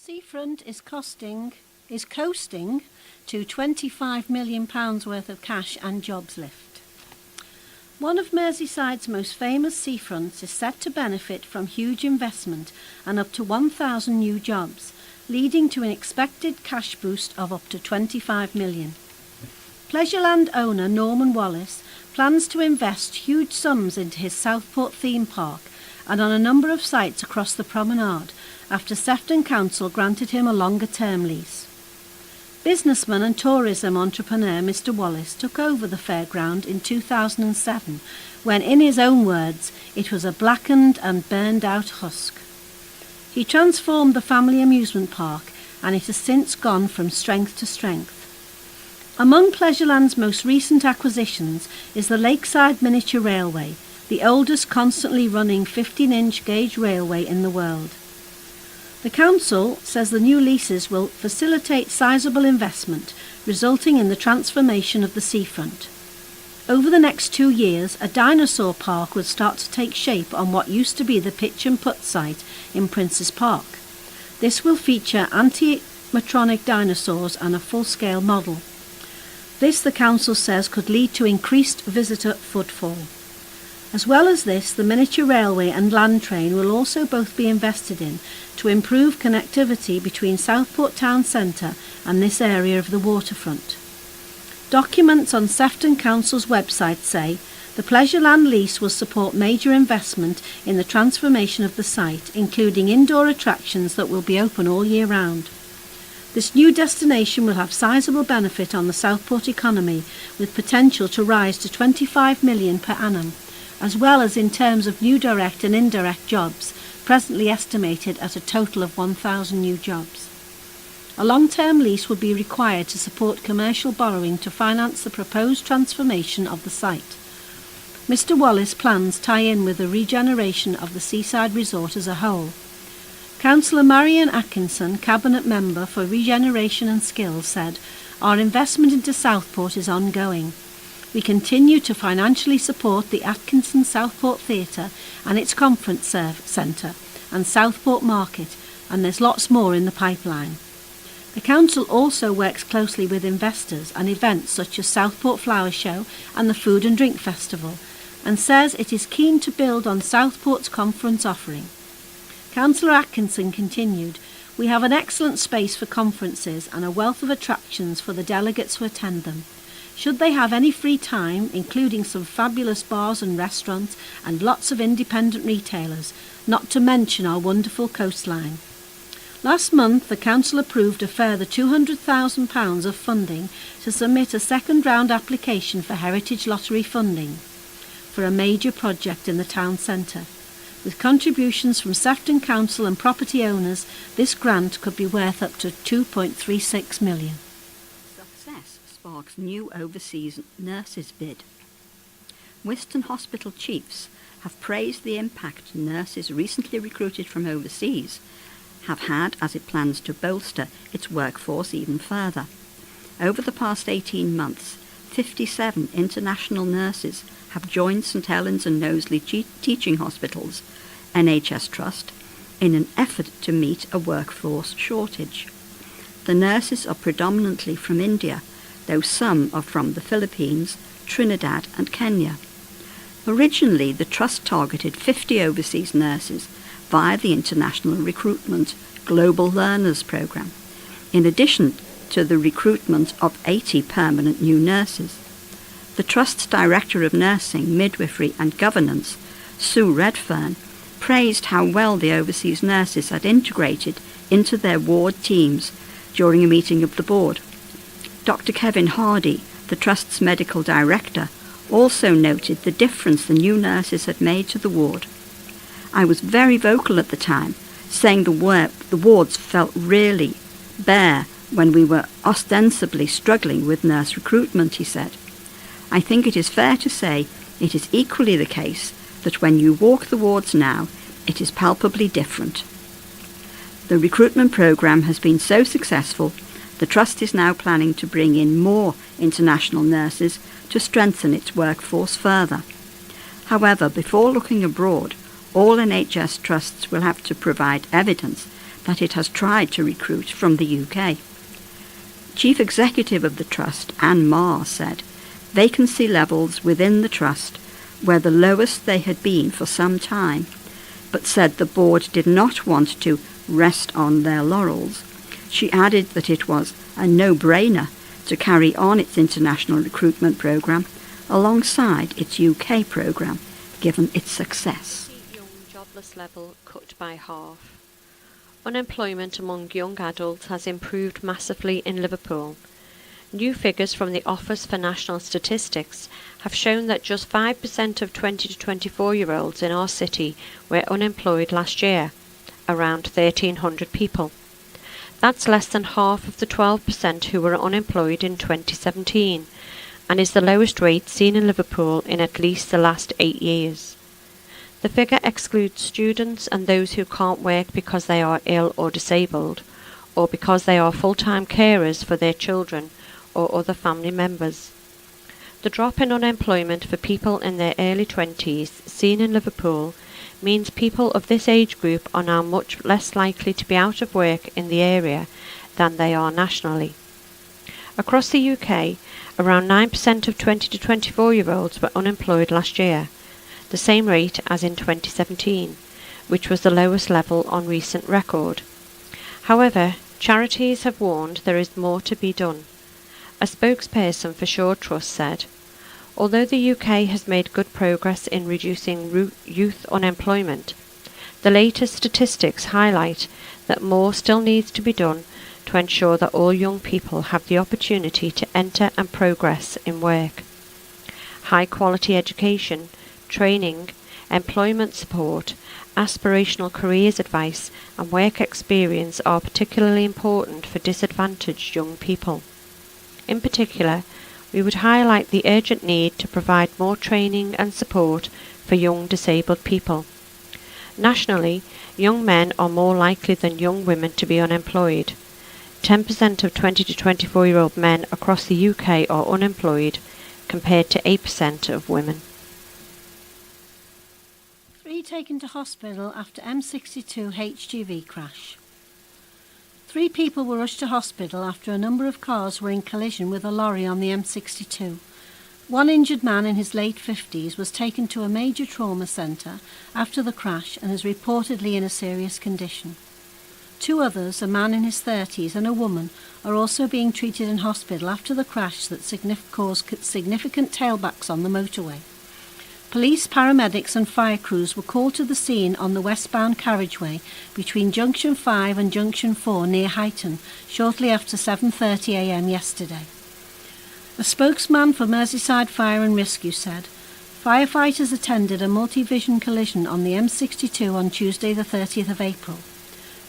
Seafront is coasting to £25 million worth of cash and jobs lift. One of Merseyside's most famous seafronts is set to benefit from huge investment and up to 1,000 new jobs, leading to an expected cash boost of up to £25 million. Pleasureland owner Norman Wallace plans to invest huge sums into his Southport theme park and on a number of sites across the promenade after Sefton Council granted him a longer-term lease. Businessman and tourism entrepreneur Mr Wallace took over the fairground in 2007 when, in his own words, it was a blackened and burned-out husk. He transformed the family amusement park and it has since gone from strength to strength. Among Pleasureland's most recent acquisitions is the Lakeside Miniature Railway, the oldest constantly running 15-inch gauge railway in the world. The council says the new leases will facilitate sizable investment, resulting in the transformation of the seafront. Over the next 2 years, a dinosaur park would start to take shape on what used to be the pitch and putt site in Prince's Park. This will feature animatronic dinosaurs and a full-scale model. This, the council says, could lead to increased visitor footfall. As well as this, the miniature railway and land train will also both be invested in to improve connectivity between Southport Town Centre and this area of the waterfront. Documents on Sefton Council's website say the Pleasureland lease will support major investment in the transformation of the site, including indoor attractions that will be open all year round. This new destination will have sizable benefit on the Southport economy, with potential to rise to £25 million per annum, as well as in terms of new direct and indirect jobs, presently estimated at a total of 1,000 new jobs. A long-term lease will be required to support commercial borrowing to finance the proposed transformation of the site. Mr Wallace plans tie in with the regeneration of the seaside resort as a whole. Councillor Marian Atkinson, Cabinet Member for Regeneration and Skills, said, "Our investment into Southport is ongoing. We continue to financially support the Atkinson Southport Theatre and its conference centre and Southport Market, and there's lots more in the pipeline." The council also works closely with investors and events such as Southport Flower Show and the Food and Drink Festival, and says it is keen to build on Southport's conference offering. Councillor Atkinson continued, "We have an excellent space for conferences and a wealth of attractions for the delegates who attend them. Should they have any free time, including some fabulous bars and restaurants and lots of independent retailers, not to mention our wonderful coastline." Last month, the council approved a further £200,000 of funding to submit a second-round application for Heritage Lottery funding for a major project in the town centre. With contributions from Sefton Council and property owners, this grant could be worth up to £2.36 million. Success sparks new overseas nurses bid. Whiston Hospital chiefs have praised the impact nurses recently recruited from overseas have had as it plans to bolster its workforce even further. Over the past 18 months, 57 international nurses have joined St Helens and Knowsley Teaching Hospitals, NHS Trust, in an effort to meet a workforce shortage. The nurses are predominantly from India, though some are from the Philippines, Trinidad and Kenya. Originally, the Trust targeted 50 overseas nurses via the International Recruitment Global Learners Programme, in addition to the recruitment of 80 permanent new nurses. The Trust's Director of Nursing, Midwifery and Governance, Sue Redfern, praised how well the overseas nurses had integrated into their ward teams during a meeting of the board. Dr. Kevin Hardy, the Trust's Medical Director, also noted the difference the new nurses had made to the ward. "I was very vocal at the time, saying the wards felt really bare when we were ostensibly struggling with nurse recruitment," he said. "I think it is fair to say it is equally the case that when you walk the wards now, it is palpably different." The recruitment programme has been so successful, the Trust is now planning to bring in more international nurses to strengthen its workforce further. However, before looking abroad, all NHS trusts will have to provide evidence that it has tried to recruit from the UK. Chief Executive of the Trust, Anne Marr, said vacancy levels within the Trust were the lowest they had been for some time, but said the board did not want to rest on their laurels. She added that it was a no-brainer to carry on its international recruitment programme alongside its UK programme, given its success. Young jobless level cut by half. Unemployment among young adults has improved massively in Liverpool. New figures from the Office for National Statistics have shown that just 5% of 20 to 24-year-olds in our city were unemployed last year, around 1,300 people. That's less than half of the 12% who were unemployed in 2017, and is the lowest rate seen in Liverpool in at least the last 8 years. The figure excludes students and those who can't work because they are ill or disabled, or because they are full-time carers for their children or other family members. The drop in unemployment for people in their early 20s seen in Liverpool means people of this age group are now much less likely to be out of work in the area than they are nationally. Across the UK, around 9% of 20 to 24-year-olds were unemployed last year, the same rate as in 2017, which was the lowest level on recent record. However, charities have warned there is more to be done. A spokesperson for Shore Trust said, although the UK has made good progress in reducing youth unemployment, the latest statistics highlight that more still needs to be done to ensure that all young people have the opportunity to enter and progress in work. High-quality education, training, employment support, aspirational careers advice and work experience are particularly important for disadvantaged young people. In particular, we would highlight the urgent need to provide more training and support for young disabled people. Nationally, young men are more likely than young women to be unemployed. 10% of 20 to 24-year-old men across the UK are unemployed, compared to 8% of women. 3 taken to hospital after M62 HGV crash. 3 people were rushed to hospital after a number of cars were in collision with a lorry on the M62. One injured man in his late 50s was taken to a major trauma centre after the crash and is reportedly in a serious condition. 2 others, a man in his 30s and a woman, are also being treated in hospital after the crash that caused significant tailbacks on the motorway. Police, paramedics and fire crews were called to the scene on the westbound carriageway between Junction 5 and Junction 4 near Huyton shortly after 7:30 a.m. yesterday. A spokesman for Merseyside Fire and Rescue said, firefighters attended a multi-vision collision on the M62 on Tuesday the 30th of April.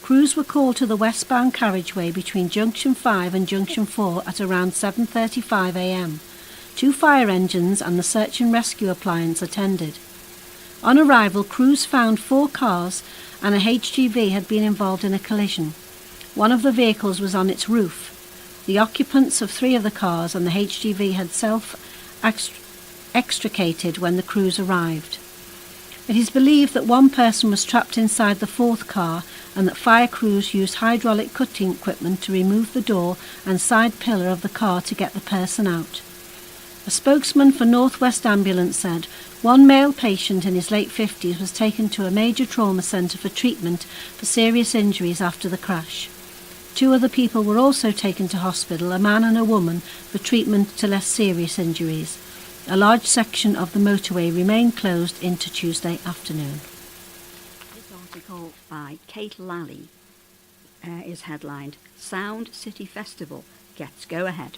Crews were called to the westbound carriageway between Junction 5 and Junction 4 at around 7:35 a.m. 2 fire engines and the search and rescue appliance attended. On arrival, crews found 4 cars and a HGV had been involved in a collision. One of the vehicles was on its roof. The occupants of 3 of the cars and the HGV had self-extricated when the crews arrived. It is believed that one person was trapped inside the 4th car and that fire crews used hydraulic cutting equipment to remove the door and side pillar of the car to get the person out. A spokesman for North West Ambulance said 1 male patient in his late 50s was taken to a major trauma centre for treatment for serious injuries after the crash. 2 other people were also taken to hospital, a man and a woman, for treatment to less serious injuries. A large section of the motorway remained closed into Tuesday afternoon. This article by Kate Lally is headlined, Sound City Festival Gets Go Ahead.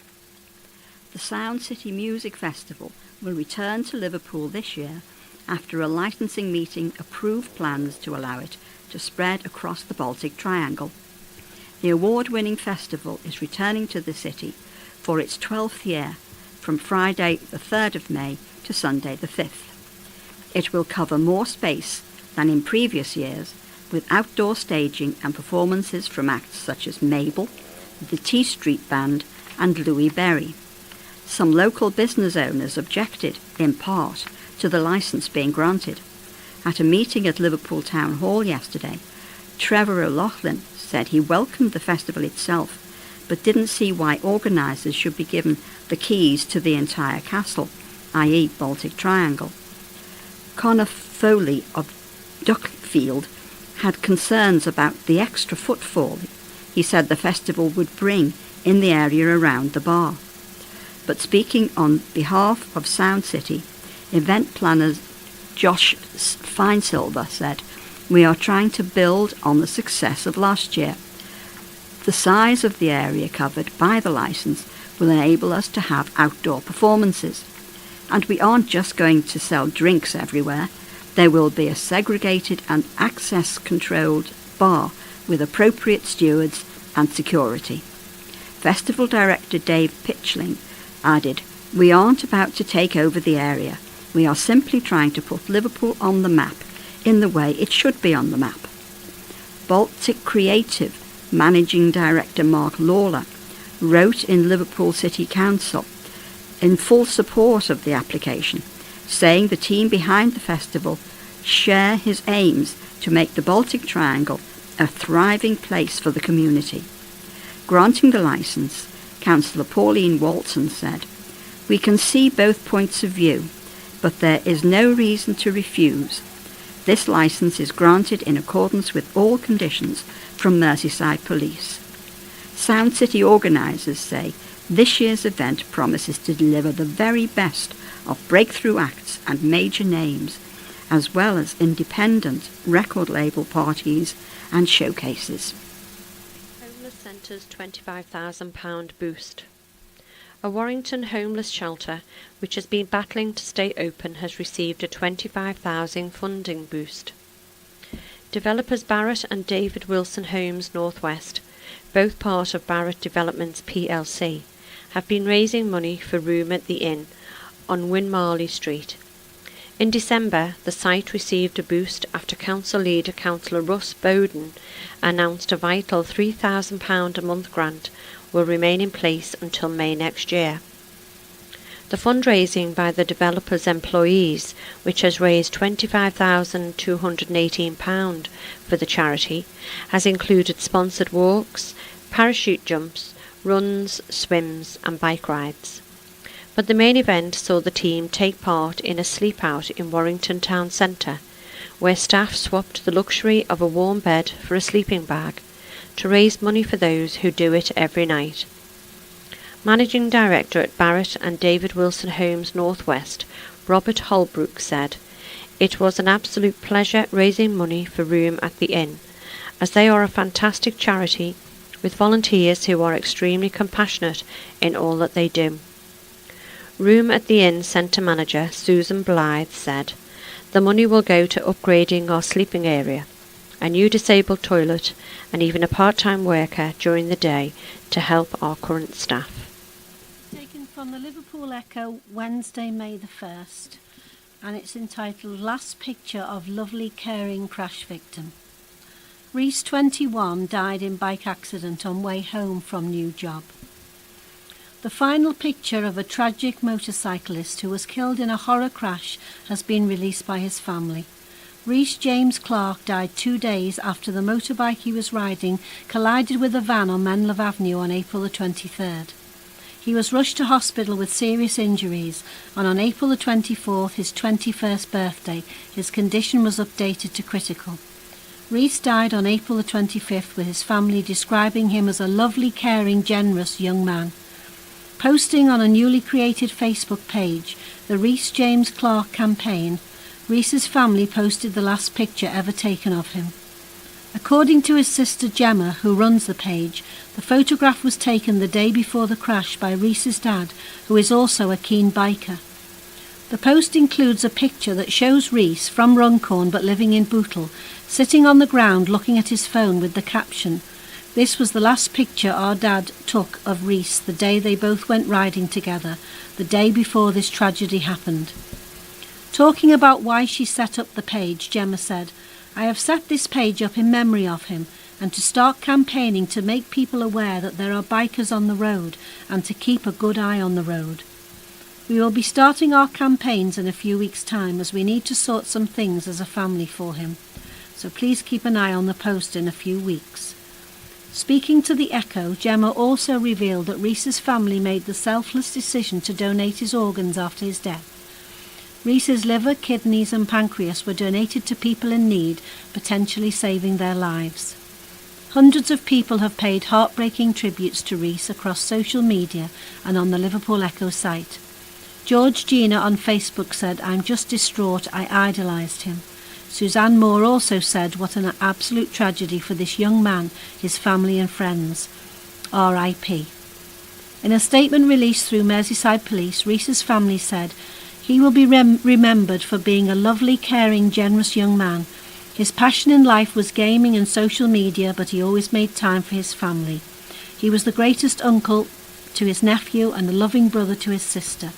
The Sound City Music Festival will return to Liverpool this year after a licensing meeting approved plans to allow it to spread across the Baltic Triangle. The award-winning festival is returning to the city for its 12th year from Friday the 3rd of May to Sunday the 5th. It will cover more space than in previous years with outdoor staging and performances from acts such as Mabel, the T Street Band and Louis Berry. Some local business owners objected, in part, to the licence being granted. At a meeting at Liverpool Town Hall yesterday, Trevor O'Loughlin, said he welcomed the festival itself, but didn't see why organisers should be given the keys to the entire castle, i.e. Baltic Triangle. Connor Foley of Duckfield had concerns about the extra footfall he said the festival would bring in the area around the bar. But speaking on behalf of Sound City, event planner Josh Finesilver said, "We are trying to build on the success of last year. The size of the area covered by the licence will enable us to have outdoor performances. And we aren't just going to sell drinks everywhere. There will be a segregated and access-controlled bar with appropriate stewards and security." Festival director Dave Pitchling added, "We aren't about to take over the area. We are simply trying to put Liverpool on the map in the way it should be on the map." Baltic Creative Managing Director Mark Lawler wrote in Liverpool City Council in full support of the application, saying the team behind the festival share his aims to make the Baltic Triangle a thriving place for the community. Granting the licence, Councillor Pauline Walton said, "We can see both points of view, but there is no reason to refuse. This licence is granted in accordance with all conditions from Merseyside Police." Sound City organisers say this year's event promises to deliver the very best of breakthrough acts and major names, as well as independent record label parties and showcases. Homeless Centre's £25,000 boost. A Warrington homeless shelter, which has been battling to stay open, has received a £25,000 funding boost. Developers Barrett and David Wilson Homes Northwest, both part of Barrett Developments plc, have been raising money for room at the inn on Winmarley Street. In December, the site received a boost after council leader Councillor Russ Bowden announced a vital £3,000 a month grant will remain in place until May next year. The fundraising by the developer's employees, which has raised £25,218 for the charity, has included sponsored walks, parachute jumps, runs, swims and bike rides. But the main event saw the team take part in a sleep out in Warrington Town Centre, where staff swapped the luxury of a warm bed for a sleeping bag to raise money for those who do it every night. Managing Director at Barrett and David Wilson Homes Northwest, Robert Holbrook, said, "It was an absolute pleasure raising money for room at the inn, as they are a fantastic charity with volunteers who are extremely compassionate in all that they do." Room at the Inn Centre Manager Susan Blythe said, "The money will go to upgrading our sleeping area, a new disabled toilet and even a part-time worker during the day to help our current staff." Taken from the Liverpool Echo, Wednesday, May the 1st, and it's entitled "Last Picture of Lovely Caring Crash Victim." Reese, 21, died in bike accident on way home from new job. The final picture of a tragic motorcyclist who was killed in a horror crash has been released by his family. Reese James Clark died 2 days after the motorbike he was riding collided with a van on Menlove Avenue on April the 23rd. He was rushed to hospital with serious injuries, and on April the 24th, his 21st birthday, his condition was updated to critical. Reese died on April the 25th, with his family describing him as a lovely, caring, generous young man. Posting on a newly created Facebook page, the Reese James Clark campaign, Reese's family posted the last picture ever taken of him. According to his sister Gemma, who runs the page, the photograph was taken the day before the crash by Reese's dad, who is also a keen biker. The post includes a picture that shows Reese, from Runcorn but living in Bootle, sitting on the ground looking at his phone with the caption, "This was the last picture our dad took of Reese the day they both went riding together, the day before this tragedy happened." Talking about why she set up the page, Gemma said, "I have set this page up in memory of him and to start campaigning to make people aware that there are bikers on the road and to keep a good eye on the road. We will be starting our campaigns in a few weeks' time as we need to sort some things as a family for him. So please keep an eye on the post in a few weeks." Speaking to the Echo, Gemma also revealed that Rhys's family made the selfless decision to donate his organs after his death. Rhys's liver, kidneys and pancreas were donated to people in need, potentially saving their lives. Hundreds of people have paid heartbreaking tributes to Rhys across social media and on the Liverpool Echo site. George Gina on Facebook said, "I'm just distraught, I idolised him." Suzanne Moore also said, "What an absolute tragedy for this young man, his family and friends. R.I.P." In a statement released through Merseyside Police, Rhys's family said, "He will be remembered for being a lovely, caring, generous young man. His passion in life was gaming and social media, but he always made time for his family. He was the greatest uncle to his nephew and a loving brother to his sister.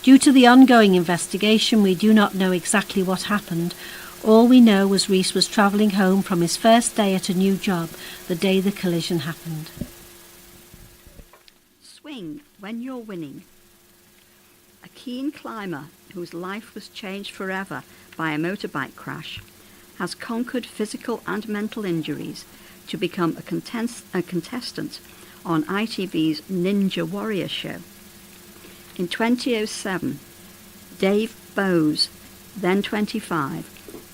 Due to the ongoing investigation, we do not know exactly what happened. All we know was Rhys was travelling home from his first day at a new job, the day the collision happened." Swing when you're winning. A keen climber whose life was changed forever by a motorbike crash has conquered physical and mental injuries to become a contestant on ITV's Ninja Warrior show. In 2007, Dave Bowes, then 25,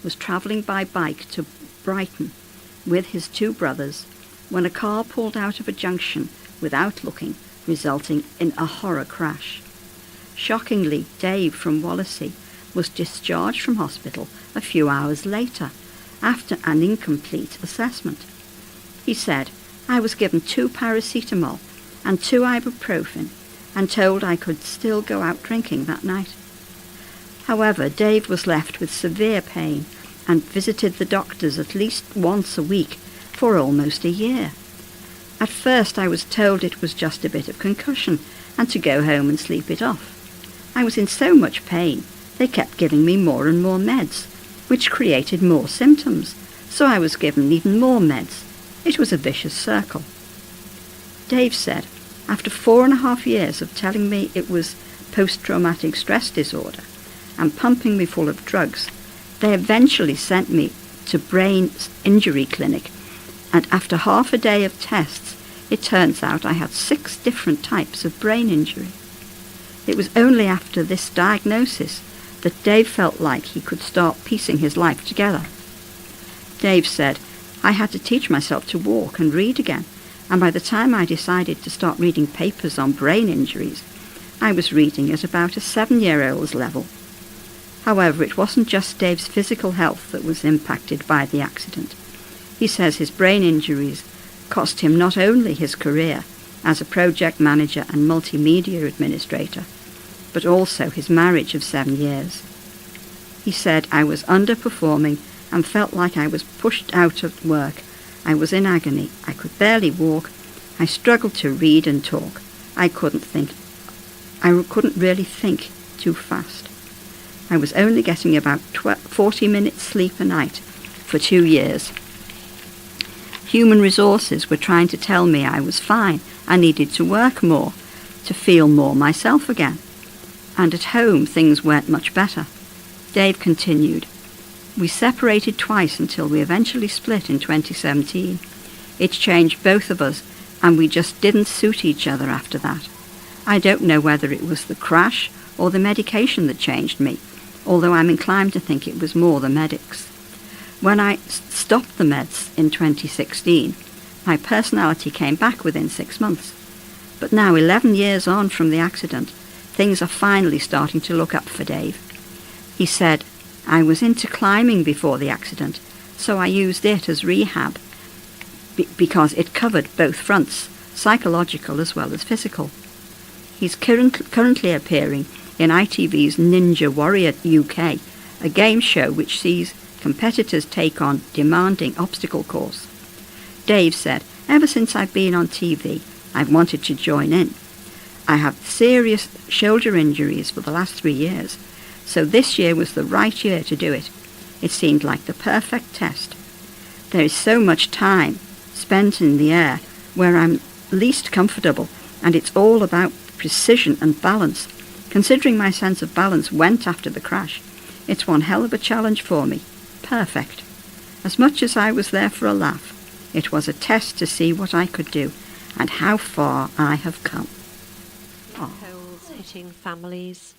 was travelling by bike to Brighton with his two brothers when a car pulled out of a junction without looking, resulting in a horror crash. Shockingly, Dave from Wallasey was discharged from hospital a few hours later after an incomplete assessment. He said, "I was given 2 paracetamol and 2 ibuprofen and told I could still go out drinking that night." However, Dave was left with severe pain and visited the doctors at least once a week for almost a year. "At first I was told it was just a bit of concussion and to go home and sleep it off. I was in so much pain, they kept giving me more and more meds, which created more symptoms, so I was given even more meds. It was a vicious circle." Dave said, "After 4.5 years of telling me it was post-traumatic stress disorder and pumping me full of drugs, they eventually sent me to brain injury clinic, and after half a day of tests, it turns out I had 6 different types of brain injury. It was only after this diagnosis that Dave felt like he could start piecing his life together." Dave said, "I had to teach myself to walk and read again, and by the time I decided to start reading papers on brain injuries, I was reading at about a 7-year-old's level." However, it wasn't just Dave's physical health that was impacted by the accident. He says his brain injuries cost him not only his career as a project manager and multimedia administrator, but also his marriage of 7 years. He said, "I was underperforming and felt like I was pushed out of work. I was in agony. I could barely walk. I struggled to read and talk. I couldn't really think too fast. I was only getting about 40 minutes sleep a night for 2 years. Human resources were trying to tell me I was fine. I needed to work more to feel more myself again. And at home things weren't much better." Dave continued, "We separated twice until we eventually split in 2017. It changed both of us, and we just didn't suit each other after that. I don't know whether it was the crash or the medication that changed me, although I'm inclined to think it was more the medics. When I stopped the meds in 2016, my personality came back within 6 months. But now, 11 years on from the accident, things are finally starting to look up for Dave." He said, "I was into climbing before the accident, so I used it as rehab because it covered both fronts, psychological as well as physical." He's currently appearing in ITV's Ninja Warrior UK, a game show which sees competitors take on demanding obstacle course. Dave said, "Ever since I've been on TV, I've wanted to join in. I have serious shoulder injuries for the last 3 years, so this year was the right year to do it. It seemed like the perfect test. There is so much time spent in the air where I'm least comfortable, and it's all about precision and balance. Considering my sense of balance went after the crash, it's one hell of a challenge for me. Perfect. As much as I was there for a laugh, It was a test to see what I could do and how far I have come. Holes hitting families.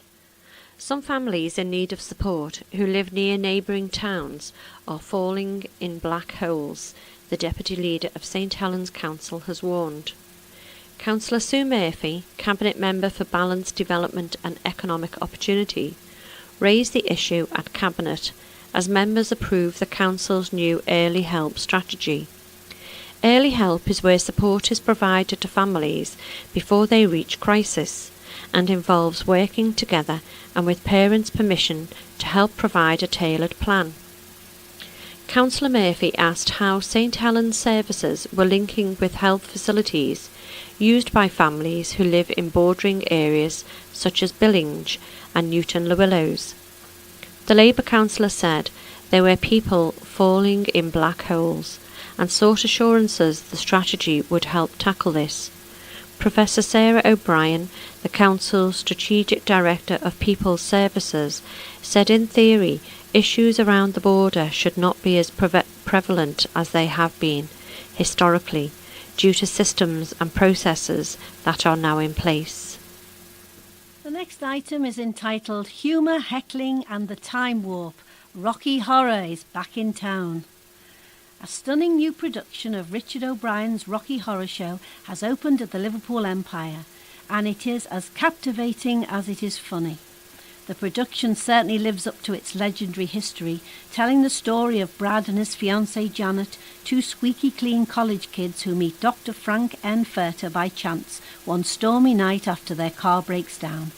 Some families in need of support who live near neighbouring towns are falling in black holes, the Deputy Leader of St Helens Council has warned. Councillor Sue Murphy, Cabinet Member for Balanced Development and Economic Opportunity, raised the issue at Cabinet as members approve the Council's new Early Help strategy. Early help is where support is provided to families before they reach crisis, and involves working together and with parents' permission to help provide a tailored plan. Councillor Murphy asked how St Helens services were linking with health facilities used by families who live in bordering areas such as Billinge and Newton-le-Willows. The Labour councillor said there were people falling in black holes and sought assurances the strategy would help tackle this. Professor Sarah O'Brien, the Council's Strategic Director of People's Services, said in theory issues around the border should not be as prevalent as they have been historically due to systems and processes that are now in place. The next item is entitled Humour, Heckling and the Time Warp. Rocky Horror is back in town. A stunning new production of Richard O'Brien's Rocky Horror Show has opened at the Liverpool Empire, and it is as captivating as it is funny. The production certainly lives up to its legendary history, telling the story of Brad and his fiancée Janet, two squeaky clean college kids who meet Dr. Frank N. Furter by chance one stormy night after their car breaks down.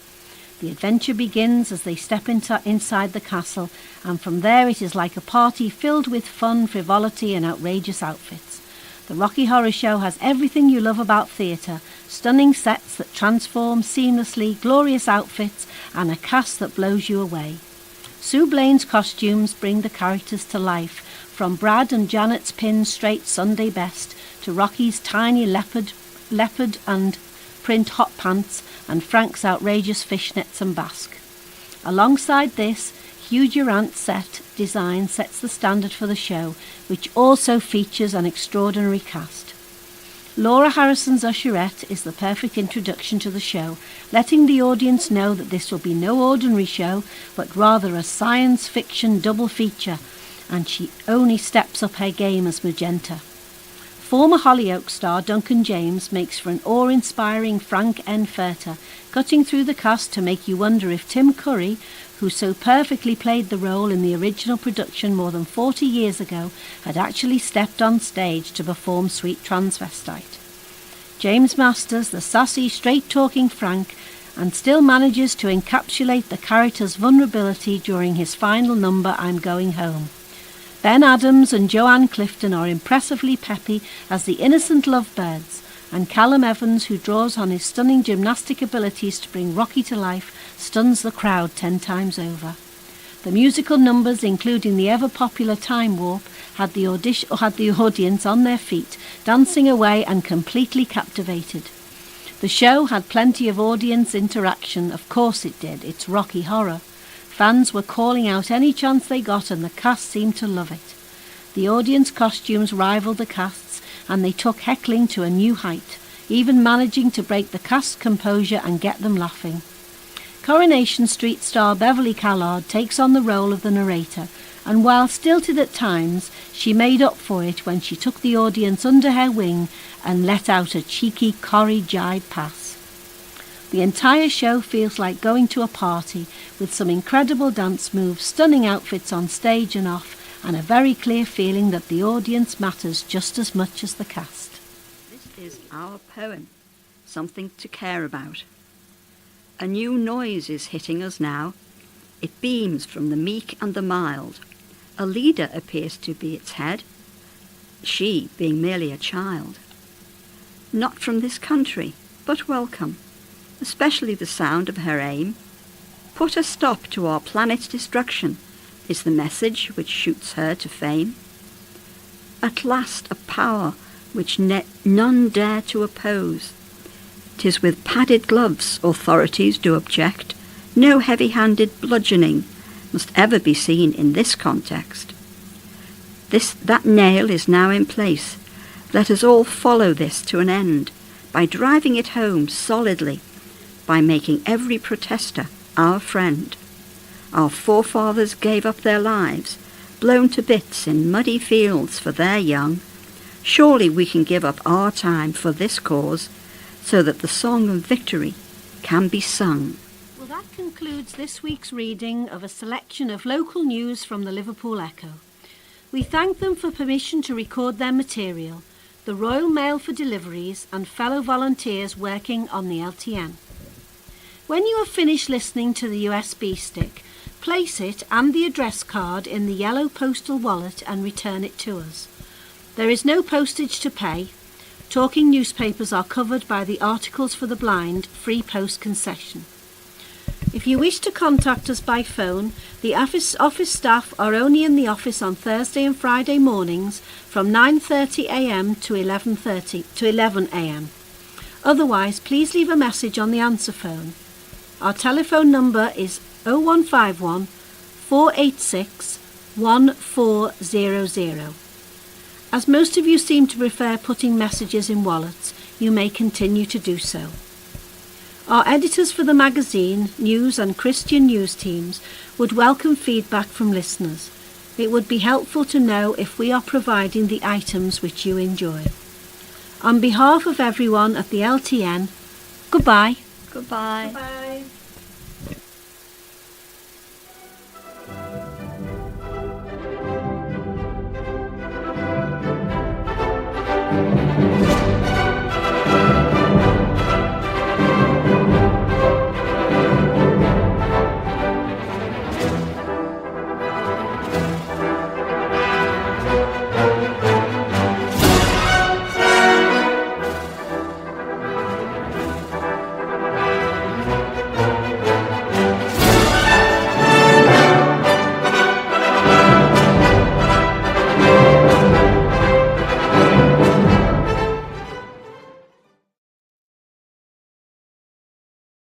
The adventure begins as they step inside the castle, and from there it is like a party filled with fun, frivolity and outrageous outfits. The Rocky Horror Show has everything you love about theatre, stunning sets that transform seamlessly, glorious outfits and a cast that blows you away. Sue Blaine's costumes bring the characters to life, from Brad and Janet's pin straight Sunday best to Rocky's tiny leopard and print hot pants and Frank's outrageous fishnets and basque. Alongside this, Hugh Durant's set design sets the standard for the show, which also features an extraordinary cast. Laura Harrison's usherette is the perfect introduction to the show, letting the audience know that this will be no ordinary show, but rather a science fiction double feature, and she only steps up her game as Magenta. Former Hollyoaks star Duncan James makes for an awe-inspiring Frank N. Furter, cutting through the cast to make you wonder if Tim Curry, who so perfectly played the role in the original production more than 40 years ago, had actually stepped on stage to perform Sweet Transvestite. James masters the sassy, straight-talking Frank and still manages to encapsulate the character's vulnerability during his final number, I'm Going Home. Ben Adams and Joanne Clifton are impressively peppy as the innocent lovebirds, and Callum Evans, who draws on his stunning gymnastic abilities to bring Rocky to life, stuns the crowd 10 times over. The musical numbers, including the ever-popular Time Warp, had the audience on their feet, dancing away and completely captivated. The show had plenty of audience interaction. Of course it did. It's Rocky Horror. Fans were calling out any chance they got, and the cast seemed to love it. The audience costumes rivaled the cast's, and they took heckling to a new height, even managing to break the cast's composure and get them laughing. Coronation Street star Beverly Callard takes on the role of the narrator, and while stilted at times, she made up for it when she took the audience under her wing and let out a cheeky Corrie jibe pass. The entire show feels like going to a party, with some incredible dance moves, stunning outfits on stage and off, and a very clear feeling that the audience matters just as much as the cast. This is our poem, Something to Care About. A new noise is hitting us now. It beams from the meek and the mild. A leader appears to be its head, she being merely a child. Not from this country, but welcome, especially the sound of her aim. Put a stop to our planet's destruction is the message which shoots her to fame. At last a power which none dare to oppose. 'Tis with padded gloves authorities do object. No heavy-handed bludgeoning must ever be seen in this context. That nail is now in place. Let us all follow this to an end by driving it home solidly, by making every protester our friend. Our forefathers gave up their lives, blown to bits in muddy fields for their young. Surely we can give up our time for this cause, so that the song of victory can be sung. Well, that concludes this week's reading of a selection of local news from the Liverpool Echo. We thank them for permission to record their material, the Royal Mail for deliveries, and fellow volunteers working on the LTN. When you have finished listening to the USB stick, place it and the address card in the yellow postal wallet and return it to us. There is no postage to pay. Talking newspapers are covered by the Articles for the Blind free post concession. If you wish to contact us by phone, the office staff are only in the office on Thursday and Friday mornings from 9:30 a.m. to 11 a.m. Otherwise, please leave a message on the answer phone. Our telephone number is 0151 486 1400. As most of you seem to prefer putting messages in wallets, you may continue to do so. Our editors for the magazine, news and Christian news teams would welcome feedback from listeners. It would be helpful to know if we are providing the items which you enjoy. On behalf of everyone at the LTN, goodbye. Goodbye. Goodbye.